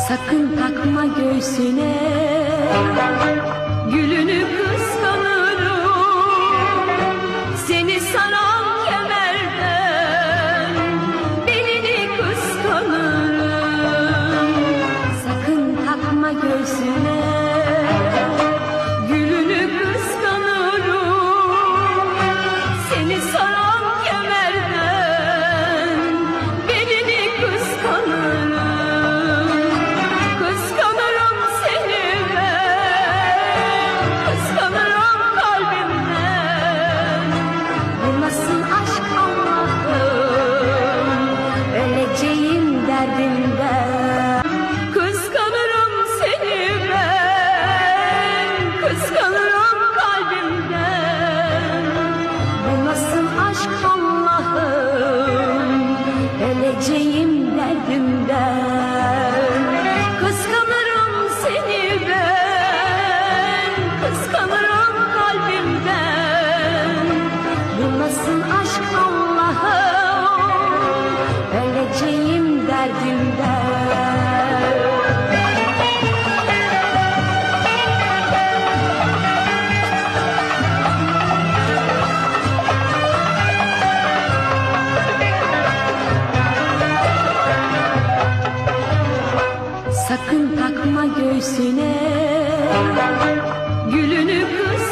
Sakın takma göğsüne gülünü, kıskanırım seni saran kemerden, belini kıskanırım. Sakın takma göğsüne gülünü, kıskanırım seni saran kemerden, belini kıskanırım. Kıskanırım seni ben, kıskanırım kalbimden. Bu nasıl aşk Allah'ım, öleceğim derdimden. Kıskanırım seni ben, kıskanırım kalbimden. Bu nasıl aşk Allah'ım, öleceğim derdimden. Sakın takma göğsüne gülünü, kız